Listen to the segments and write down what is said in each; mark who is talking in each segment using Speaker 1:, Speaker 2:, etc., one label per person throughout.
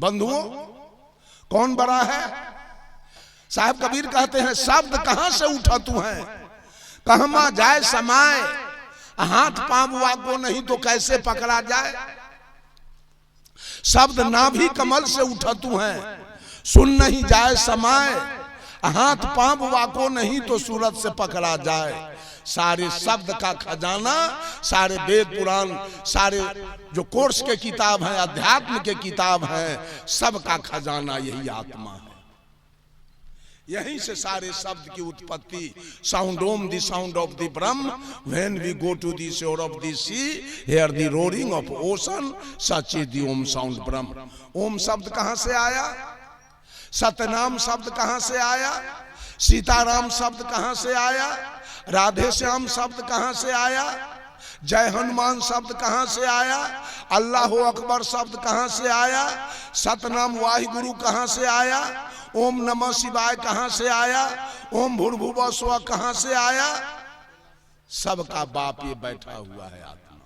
Speaker 1: बंधुओं, कौन बड़ा है? साहब कबीर कहते हैं शब्द कहां से उठा तू है, कहमा जाए समाए, हाथ पांव को नहीं तो कैसे पकड़ा जाए। शब्द नाभि कमल से उठा तू है, सुन नहीं जाए समाए, हाथ पांव को नहीं तो सूरत से पकड़ा जाए। सारे शब्द का खजाना, सारे वेद पुराण, सारे जो कोर्स के किताब हैं, अध्यात्म के किताब हैं, सब का खजाना यही आत्मा है। यहीं से सारे शब्द की उत्पत्ति। Sound Om the sound of the Brahma, when we go to the shore of the sea, hear the roaring of ocean, such is the Om sound Brahma. Om शब्द कहां से आया? सतनाम शब्द कहां से आया? सीताराम शब्द कहां से आया? राधे श्याम शब्द कहां से आया? जय हनुमान शब्द कहां से आया? अल्लाह अकबर शब्द कहां से आया? सतनाम वाहिगुरु कहां से आया? ओम नमः शिवाय कहां से आया? ओम भूर्भुवः स्वः कहां से आया? सबका बाप ये बैठा हुआ है आत्मा।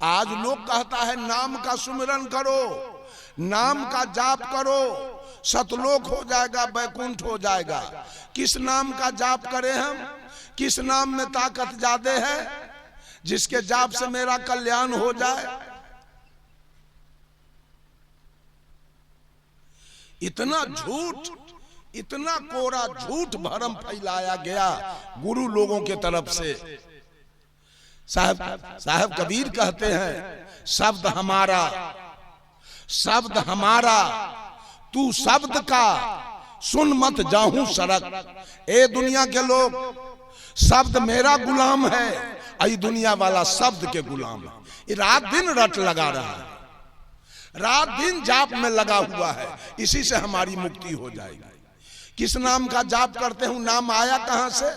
Speaker 1: आज लोग कहता है नाम का सुमिरन करो, नाम का जाप करो, सतलोक हो जाएगा, बैकुंठ हो जाएगा। किस नाम का जाप करें हम? किस नाम में ताकत ज्यादा है? जिसके जाप से मेरा कल्याण हो जाए। इतना झूठ, इतना कोरा झूठ भरम फैलाया गया गुरु लोगों के तरफ से। साहब कबीर कहते हैं शब्द हमारा, शब्द हमारा, तू शब्द का सुन मत जाहूं सरक। ए दुनिया के लोग, शब्द मेरा गुलाम है, आई दुनिया वाला शब्द के गुलाम है। ये रात दिन रट लगा रहा है, रात दिन जाप में लगा हुआ है, इसी से हमारी मुक्ति हो जाएगी। किस नाम का जाप करते हूं? नाम आया कहां से?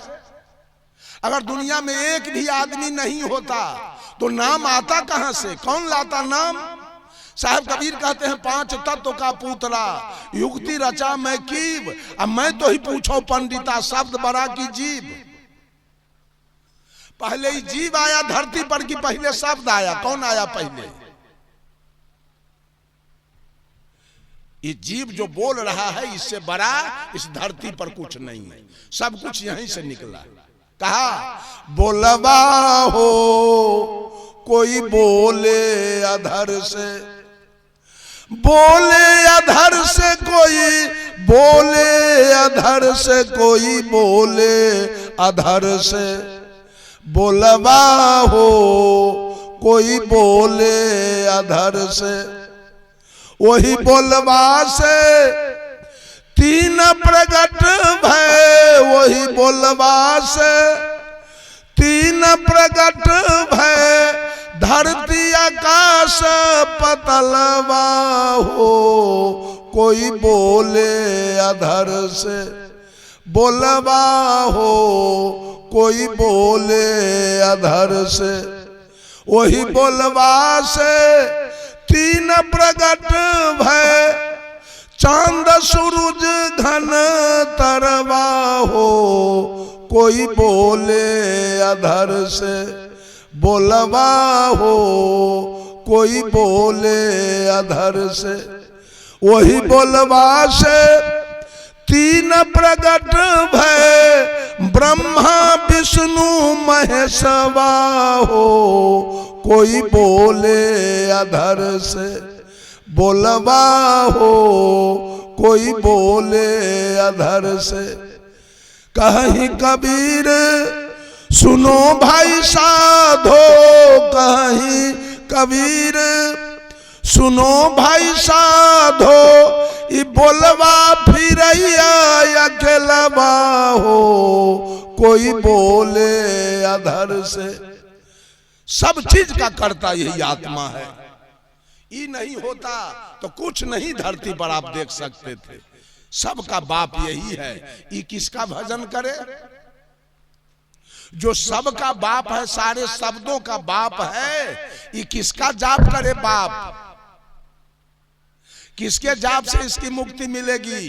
Speaker 1: अगर दुनिया में एक भी आदमी नहीं होता तो नाम आता कहां से? कौन लाता नाम? साहब कबीर कहते हैं पांच तत्व का पुतला, युक्ति रचा मैं कीब, अब मैं तो ही पूछो पंडिता, शब्द बड़ा की जीव। पहले ही जीव आया धरती पर कि पहले शब्द आया? कौन आया पहले? ये जीव जो बोल रहा है, इससे बड़ा इस धरती पर कुछ नहीं है, सब कुछ यहीं से निकला। कहा बोलबा हो कोई बोले अधर से, बोले अधर से कोई, बोले अधर से कोई, बोले अधर से। बोलबा हो कोई बोले अधर से, वही बोलबा से तीन प्रगट भय, वही बोलबा से तीन प्रगट भय, धरती आकाश पतलवा हो कोई बोले अधर से। बोलबा हो कोई बोले अधर से, वही बोलबा से तीन प्रगट भय, चांद सूरज घन तरवा हो कोई बोले अधर से। बोलबा हो कोई बोले अधर से, वही बोलबा से तीन प्रगट भय, ब्रह्मा विष्णु महेशवा हो कोई बोले अधर से। बोलबा हो कोई बोले अधर से। कहीं कबीर सुनो भाई साधो, कहीं कबीर सुनो भाई साधो, ये बोलबा फिर अकेलबा हो कोई बोले अधर से। सब चीज का कर्ता यही आत्मा है। ये नहीं होता तो कुछ नहीं धरती पर आप देख सकते थे। सबका बाप यही है। ये किसका भजन करे? जो सबका बाप है, सारे शब्दों का बाप है, ये किसका जाप करे? बाप किसके जाप से इसकी मुक्ति मिलेगी,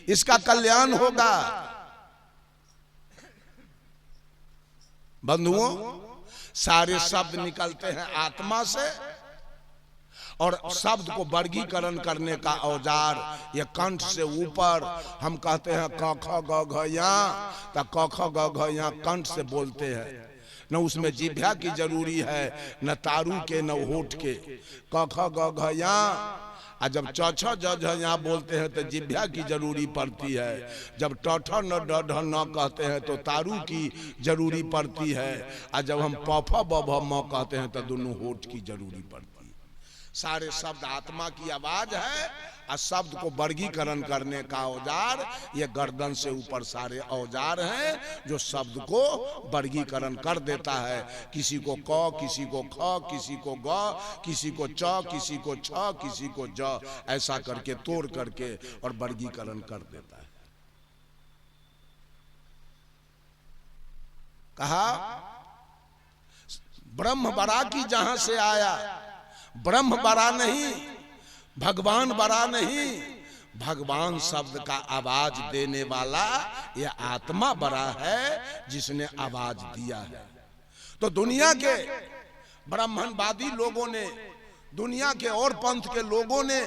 Speaker 1: इसका कल्याण होगा? बंधुओं, सारे शब्द निकलते हैं आत्मा से और शब्द को वर्गीकरण करने का औजार ये कंठ से ऊपर। हम कहते हैं क ख ग घ या, तो क ख ग घ या कंठ से बोलते हैं, न उसमें जिह्वा की जरूरी है, न तारू के न होठ के। क ख ग घ या, और जब च छ ज झ या बोलते हैं तो जिह्वा की जरूरी पड़ती है। जब ट ठ न ड ढ न कहते हैं तो तारू की जरूरी पड़ती है। और जब हम प फ ब भ म कहते हैं तो दोनों होठ की जरूरी पड़ती है। सारे शब्द आत्मा की आवाज है और शब्द को वर्गीकरण करने का औजार ये गर्दन से ऊपर सारे औजार हैं जो शब्द को वर्गीकरण कर देता है। किसी को क, किसी को ख, किसी को ग, किसी को च, किसी को छ, किसी को ज, ऐसा करके तोड़ करके और वर्गीकरण कर देता है। कहा ब्रह्म बरा की जहां से आया, ब्रह्म बरा नहीं, भगवान बरा नहीं, भगवान शब्द का आवाज देने वाला ये आत्मा बरा है जिसने आवाज दिया है। तो दुनिया के ब्राह्मणवादी लोगों ने, दुनिया के और पंथ के लोगों ने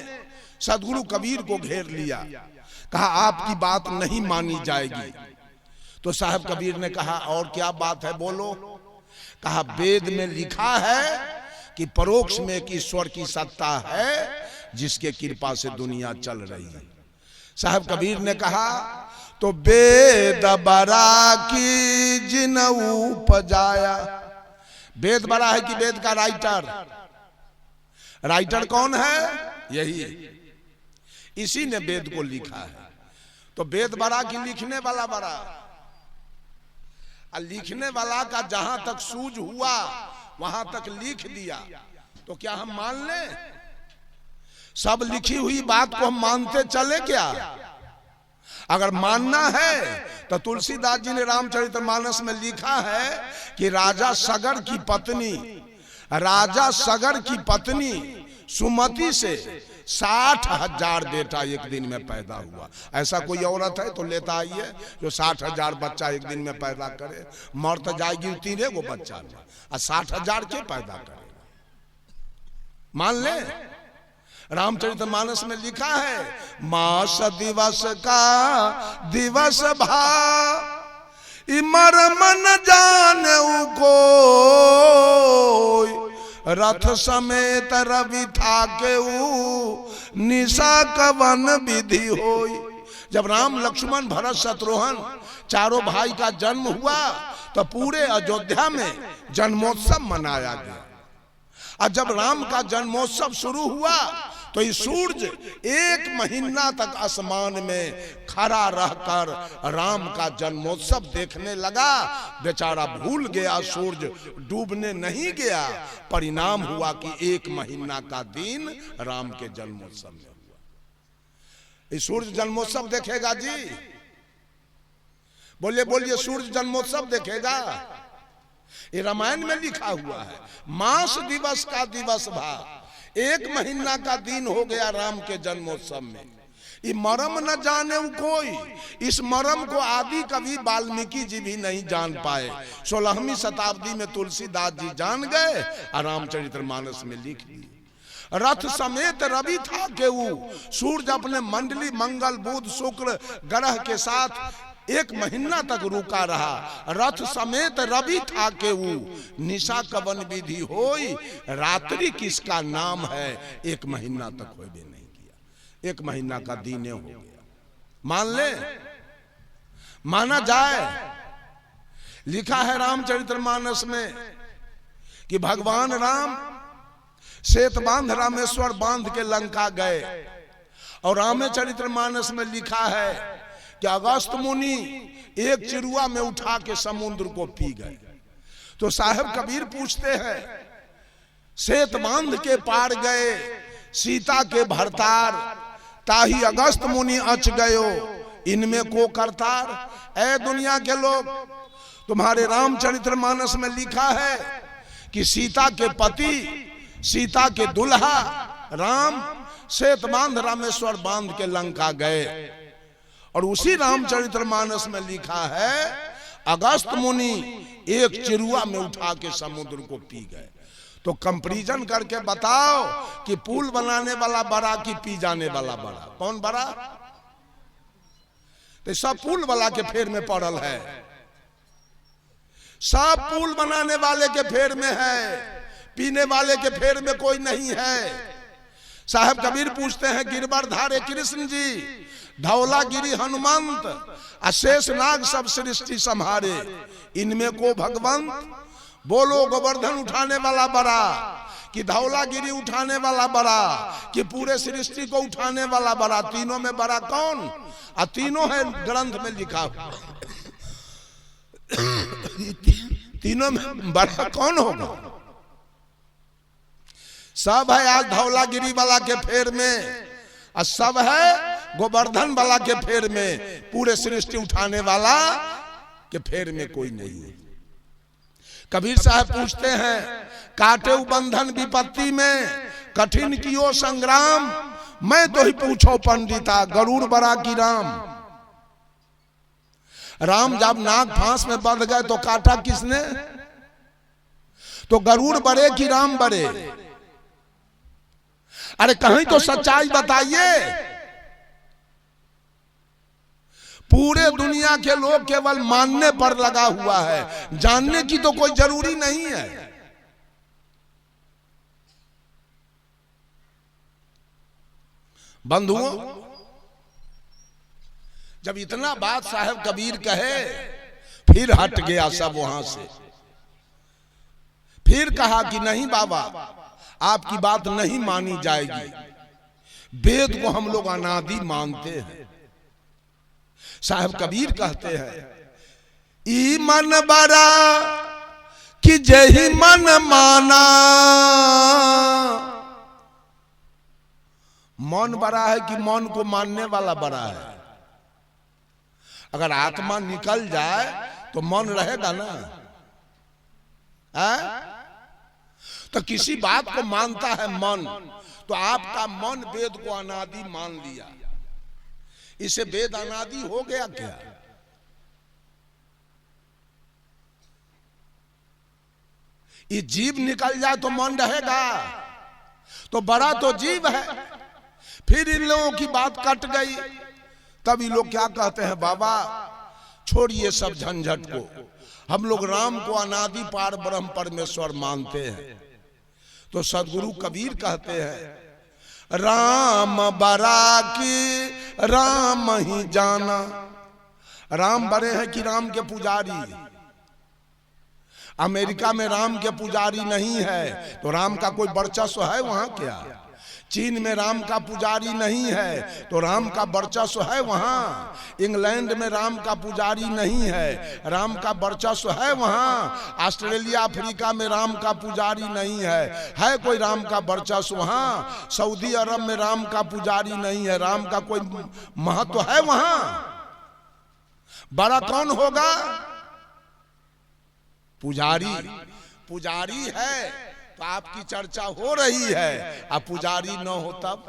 Speaker 1: सदगुरु कबीर को घेर लिया, कहा आपकी बात नहीं मानी जाएगी। तो साहब कबीर ने कहा और क्या बात है बोलो। कहा वेद में लिखा है कि परोक्ष में एक ईश्वर की सत्ता है जिसके कृपा से दुनिया चल रही है। साहब कबीर ने कहा तो वेद बरा की जिनऊ पजाया। वेद बरा है कि वेद का राइटर, राइटर कौन है? यही, इसी ने वेद को लिखा है। तो वेद बरा की लिखने वाला बरा, लिखने वाला का जहां तक सूझ हुआ वहां तक लिख दिया तो क्या हम मान लें? सब लिखी हुई बात को हम मानते चले क्या? अगर मानना है तो तुलसीदास जी ने रामचरितमानस में लिखा है कि राजा सगर की पत्नी, राजा सगर की पत्नी सुमति से 60,000 बेटा एक दिन में पैदा हुआ। ऐसा कोई औरत है तो लेता आइए जो 60,000 बच्चा एक दिन में पैदा करे। मर तो जाएगी 3 गो बच्चा में, और 60,000 के पैदा करेगा। मान ले, रामचरितमानस में लिखा है मास दिवस का दिवस भा इमर मन जाने को, रथ समेत रवि था के निशा कवन विधि होई। जब राम लक्ष्मण भरत शत्रुघ्न चारों भाई का जन्म हुआ तो पूरे अयोध्या में जन्मोत्सव मनाया गया। और जब राम का जन्मोत्सव शुरू हुआ तो ये सूर्य 1 महीना तक आसमान में खड़ा रहकर राम का जन्मोत्सव देखने लगा। बेचारा भूल गया, सूर्य डूबने नहीं गया। परिणाम हुआ कि 1 महीना का दिन राम के जन्मोत्सव में हुआ। ये सूर्य जन्मोत्सव देखेगा जी? बोलिए बोलिए, सूर्य जन्मोत्सव देखेगा? ये रामायण में लिखा हुआ है। मास दिवस का दिवस भा, 1 महीना का दिन हो गया राम के जन्मोत्सव में। ये मरम न जाने कोई, इस मरम को आदि कवि वाल्मीकि जी भी नहीं जान पाए। 16वीं शताब्दी में तुलसीदास जी जान गए और रामचरितमानस में लिख दिए। रथ समेत रवि था केऊ, सूर्य अपने मंडली मंगल बुध शुक्र ग्रह के साथ 1 महीना तक रुका रहा। रथ समेत रवि था केऊ निशा कवन विधि होई, रात्रि किसका नाम है 1 महीना तक होबे नहीं किया। 1 महीना का दिन हो गया। मान ले, माना जाए। लिखा है रामचरितमानस में कि भगवान राम श्वेत बांध रामेश्वर बांध के लंका गए। और रामचरितमानस में लिखा है कि अगस्त मुनि एक चिरुआ में उठा के समुद्र को पी गए। तो साहब कबीर पूछते हैं, श्वेत बांध के पार गए सीता के भरतार, ताही अगस्त मुनि अच गयो इनमें को करतार। ऐ दुनिया के लोग, तुम्हारे रामचरितमानस में लिखा है कि सीता के पति, सीता के दुल्हा राम श्वेत बांध रामेश्वर बांध के लंका गए। और उसी रामचरितमानस में लिखा है अगस्त मुनि एक चिरुआ में उठा के समुद्र को पी गए। तो कंपैरिजन करके बताओ कि पुल बनाने वाला बड़ा कि पी जाने वाला बड़ा, कौन बड़ा? तो सब पुल वाला के फेर में पड़ल है, सब पुल बनाने वाले के फेर में है, पीने वाले के फेर में कोई नहीं है। साहब कबीर पूछते हैं गिरवरधारे कृष्ण जी, धौलागिरी हनुमंत, अशेष नाग सब सृष्टि संहारे, इनमें को भगवंत? बोलो गोवर्धन उठाने वाला बड़ा कि धौलागिरी उठाने वाला बड़ा कि पूरे सृष्टि को उठाने वाला बड़ा? तीनों में बड़ा कौन? और तीनों है ग्रंथ में लिखा हुआ, तीनों में बड़ा कौन होगा? सब है आज धौलागिरी वाला के फेर में, और सब है गोवर्धन वाला के फेर में, पूरे सृष्टि उठाने वाला के फेर में कोई नहीं है। कबीर साहब पूछते हैं काटे बंधन विपत्ति में, कठिन कियो संग्राम, मैं तो ही पूछो पंडिता, गरुड़ बड़ा की राम? राम जब नाग फांस में बंध गए तो काटा किसने? तो गरुड़ बड़े कि राम बड़े? अरे कहीं तो सच्चाई बताइए। पूरे दुनिया के लोग केवल मानने पर लगा हुआ है, जानने की तो कोई जरूरी नहीं है। बंधुओं, जब इतना बात साहब कबीर कहे, फिर हट गया सब वहां से, फिर कहा कि नहीं बाबा, आपकी बात नहीं मानी जाएगी, वेद को हम लोग अनादि मानते हैं। साहब कबीर कहते हैं ई मन बड़ा कि जही मन माना, मन बड़ा है कि मन को मानने वाला बड़ा है? अगर आत्मा निकल जाए तो मन रहेगा ना? तो किसी बात को मानता है मन, तो आपका मन वेद को अनादि मान लिया, इसे वेद अनादि हो गया क्या? ये जीव निकल जाए तो मन रहेगा? तो बड़ा तो जीव है। फिर इन लोगों की बात कट गई, तब ये लोग क्या कहते हैं, बाबा छोड़िए सब झंझट को, हम लोग राम को अनादि पार ब्रह्म परमेश्वर मानते हैं। तो सदगुरु कबीर कहते हैं राम बरा की राम ही जाना। राम बड़े हैं कि राम के पुजारी? अमेरिका में राम के पुजारी नहीं है तो राम का कोई वर्चस्व है वहां क्या? चीन में राम का पुजारी नहीं है तो राम का वर्चस्व है वहां? इंग्लैंड में राम का पुजारी नहीं है, राम का वर्चस्व है वहां? ऑस्ट्रेलिया अफ्रीका में राम का पुजारी नहीं है कोई राम का वर्चस्व वहां? सऊदी अरब में राम का पुजारी नहीं है, राम का कोई महत्व है वहां? बड़ा कौन होगा? पुजारी। पुजारी है तो आपकी चर्चा हो रही है, अब पुजारी न हो तब?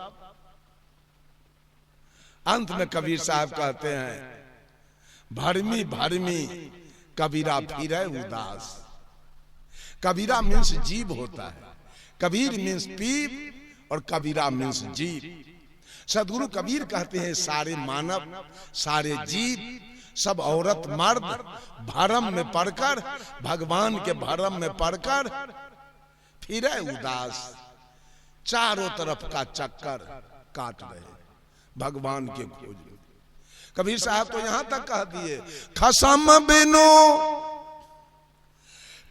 Speaker 1: अंत में कबीर साहब कहते हैं भरमी भरमी कबीरा फिरे उदास। कबीरा मीन्स जीव होता है, कबीर मीन्स पीप और कबीरा मीन्स जीव। सदगुरु कबीर कहते हैं सारे मानव, सारे जीव, सब औरत मर्द भरम में पड़कर, भगवान के भरम में पड़कर फिरे उदास, चारों तरफ का चक्कर काट रहे भगवान के खोज में। कबीर साहब तो यहां तक कह दिए खसम बिनु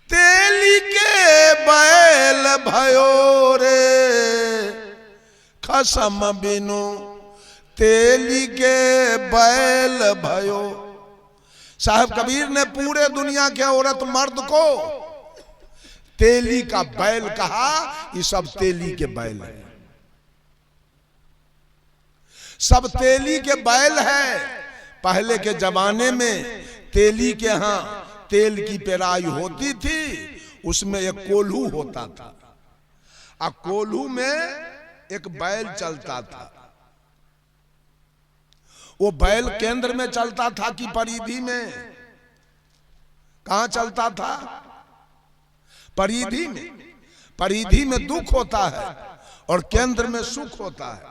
Speaker 1: तेली के बैल भयो रे, खसम बिनु तेली के बैल भयो। साहब कबीर ने पूरे दुनिया के औरत मर्द को तेली का बैल कहा। ये सब तेली के बैल है, सब तेली के बैल है। पहले के जमाने में तेली के यहां तेल की पेराई होती थी, उसमें एक कोल्हू होता था, और कोल्हू में एक बैल चलता था। वो बैल केंद्र में चलता था कि परिधि में? कहां चलता था? परिधि में। परिधि में दुख होता है और केंद्र में सुख होता है।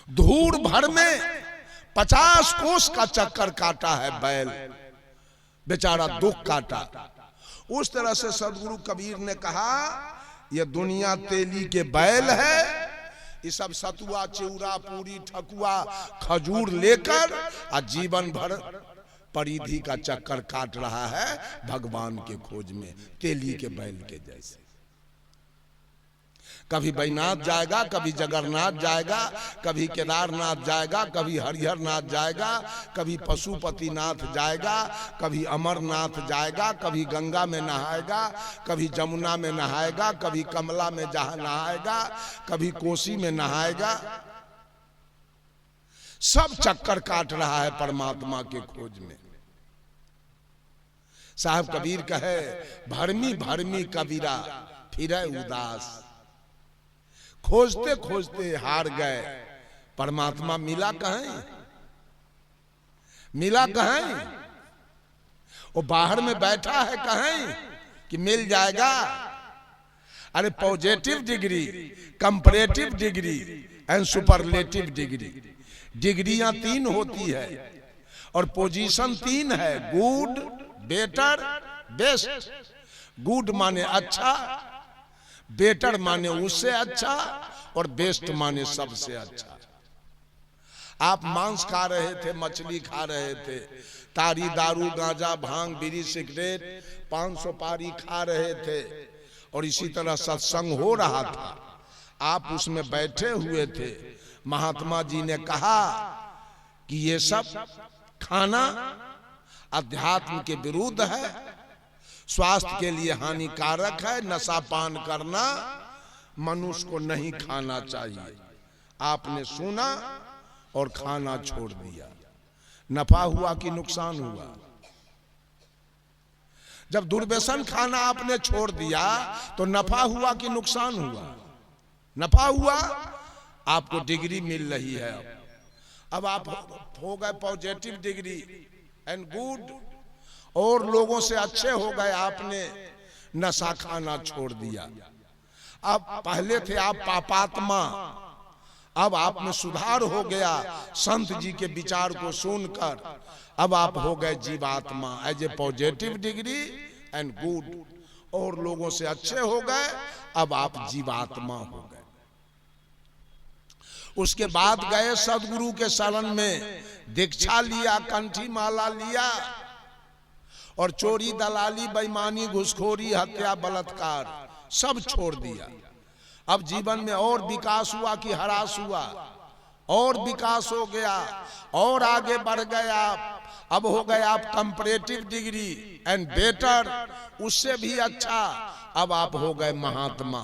Speaker 1: धूड़ भर में 50 कोस का चक्कर काटा है बैल, बेचारा दुख काटा। उस तरह से सदगुरु कबीर ने कहा ये दुनिया तेली के बैल है, ये सब सतुआ चिउरा पूरी ठकुआ खजूर लेकर और जीवन भर परिधि का चक्कर काट रहा है भगवान के खोज में, तेली के बैल के जैसे। कभी बैजनाथ जाएगा, कभी जगन्नाथ जाएगा, कभी केदारनाथ जाएगा, कभी हरिहरनाथ जाएगा, कभी पशुपतिनाथ जाएगा, कभी अमरनाथ जाएगा, कभी गंगा में नहाएगा, कभी जमुना में नहाएगा, कभी कमला में जहां नहाएगा, कभी कोसी में नहाएगा। सब चक्कर काट रहा है परमात्मा के खोज में। साहब कबीर कहे भरमी भरमी कबीरा फिरे उदास, खोजते खोजते हार गए, परमात्मा मिला कहीं, मिला कहीं? वो बाहर में बैठा है कहीं कि मिल जाएगा? अरे positive degree, comparative degree and superlative degree, डिग्रियां 3 होती है और पोजीशन 3 है, गुड, बेटर, बेस्ट। गुड माने अच्छा, बेटर माने उससे अच्छा और बेस्ट माने सबसे अच्छा। आप मांस खा रहे थे, मछली खा रहे थे, तारी दारू गांजा भांग बीड़ी सिगरेट 500 पारी खा रहे थे और इसी तरह सत्संग हो रहा था, आप उसमें बैठे हुए थे। महात्मा जी ने कहा कि ये सब खाना अध्यात्म के विरुद्ध है, स्वास्थ्य के लिए हानिकारक है, नशा पान करना मनुष्य को नहीं खाना चाहिए। आपने सुना और खाना छोड़ दिया, नफा हुआ कि नुकसान हुआ? जब दुर्व्यसन खाना आपने छोड़ दिया तो नफा हुआ कि नुकसान हुआ? नफा हुआ, आपको डिग्री मिल रही है। अब आप हो गए पॉजिटिव डिग्री एंड गुड, और लोगों से अच्छे हो गए, आपने नशा खाना छोड़ दिया। अब पहले थे आप पापात्मा, अब आप में सुधार हो गया संत जी के विचार को सुनकर, अब आप हो गए जीवात्मा as a positive degree and good, और लोगों से अच्छे हो गए, अब आप जीवात्मा हो गए। उसके बाद गए सदगुरु के शरण में, दीक्षा लिया, कंठी माला लिया और चोरी दलाली बेईमानी घुसखोरी हत्या बलात्कार सब छोड़ दिया। अब जीवन में और विकास हुआ कि ह्रास हुआ? और विकास हो गया और आगे बढ़ गए आप। अब हो गए आप कंपैरेटिव डिग्री एंड बेटर, उससे भी अच्छा अब आप हो गए महात्मा।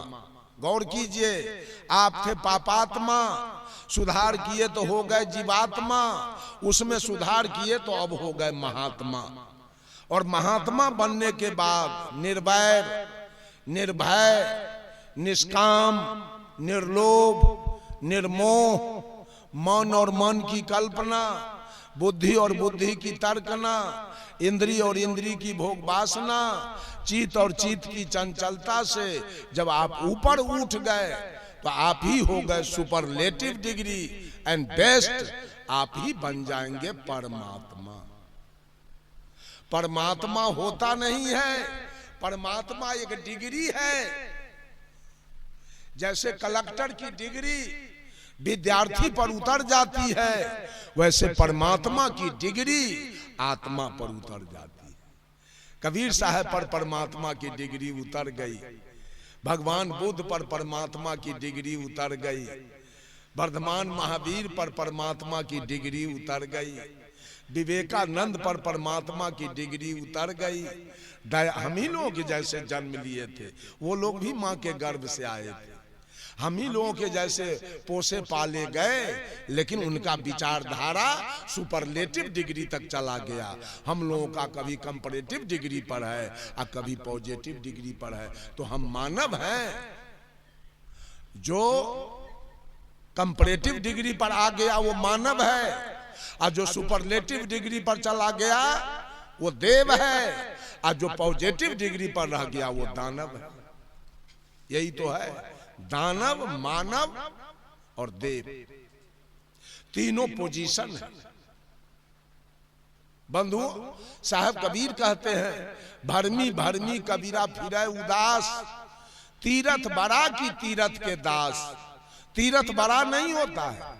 Speaker 1: गौर कीजिए, आप थे पापात्मा, सुधार किए तो हो गए जीवात्मा, उसमें सुधार किए तो अब हो गए महात्मा। और महात्मा बनने के बाद निर्वैर, निर्भय, निष्काम, निर्लोभ, निर्मोह, मन और मन की कल्पना, बुद्धि और बुद्धि की तर्कना, इंद्रिय और इंद्रिय की भोग वासना, चित्त और चित्त की चंचलता से जब आप ऊपर उठ गए तो आप ही हो गए सुपरलेटिव डिग्री एंड बेस्ट, आप ही बन जाएंगे परमात्मा। परमात्मा होता नहीं है, परमात्मा एक डिग्री है। जैसे कलेक्टर की डिग्री विद्यार्थी पर उतर जाती है, वैसे परमात्मा की डिग्री आत्मा पर उतर जाती है। कबीर साहब पर परमात्मा की डिग्री उतर गई, भगवान बुद्ध पर परमात्मा की डिग्री उतर गई, वर्धमान महावीर पर परमात्मा की डिग्री उतर गई, विवेकानंद पर परमात्मा की डिग्री उतर गई। हम ही लोग जैसे जन्म लिए थे, वो लोग भी माँ के गर्भ से आए थे। हम ही लोगों के जैसे पोसे पाले गए, लेकिन उनका विचारधारा सुपरलेटिव डिग्री तक चला गया। हम लोगों का कभी कंपैरेटिव डिग्री पर है और कभी पॉजिटिव डिग्री पर है। तो हम मानव हैं, जो कंपैरेटिव डिग्री पर आ गया वो मानव है, और जो सुपरलेटिव डिग्री पर चला गया वो देव है, और जो पॉजिटिव डिग्री पर रह गया वो दानव है। यही तो है, दानव, मानव और देव, तीनों पोजीशन है। बंधुओं, साहब कबीर कहते हैं, भरमी भरमी कबीरा फिरे उदास, तीरथ बड़ा की तीरथ के दास। तीरथ बड़ा नहीं होता है।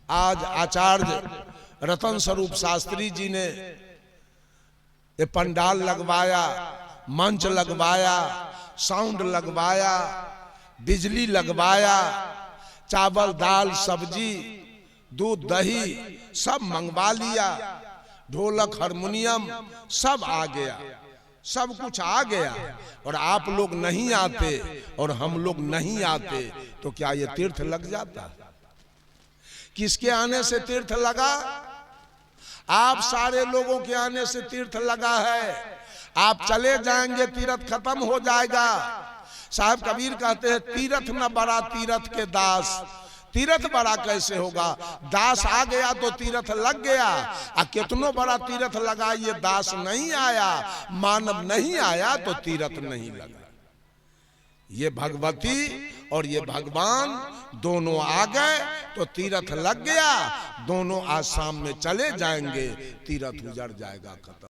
Speaker 1: आज आचार्य रतन स्वरूप शास्त्री जी ने ये पंडाल लगवाया, मंच लगवाया, साउंड लगवाया, बिजली लगवाया, चावल दाल सब्जी दूध दही सब मंगवा लिया, ढोलक हारमोनियम सब आ गया, सब कुछ आ गया, और आप लोग नहीं आते और हम लोग नहीं आते तो क्या ये तीर्थ लग जाता? किसके आने से तीर्थ लगा? आप सारे लोगों के आने से तीर्थ लगा है। आप चले जाएंगे तीर्थ खत्म हो जाएगा। साहब कबीर कहते हैं, तीर्थ न बड़ा तीर्थ के दास। तीर्थ बड़ा कैसे होगा? दास आ गया तो तीर्थ लग गया, और कितनो बड़ा तीर्थ लगा, ये दास नहीं आया, मानव नहीं आया तो तीर्थ नहीं लगा। ये भगवती और ये भगवान दोनों आ गए तो तीर्थ लग गया, दोनों आसाम में चले जाएंगे, तीर्थ उजड़ जाएगा, खत्म।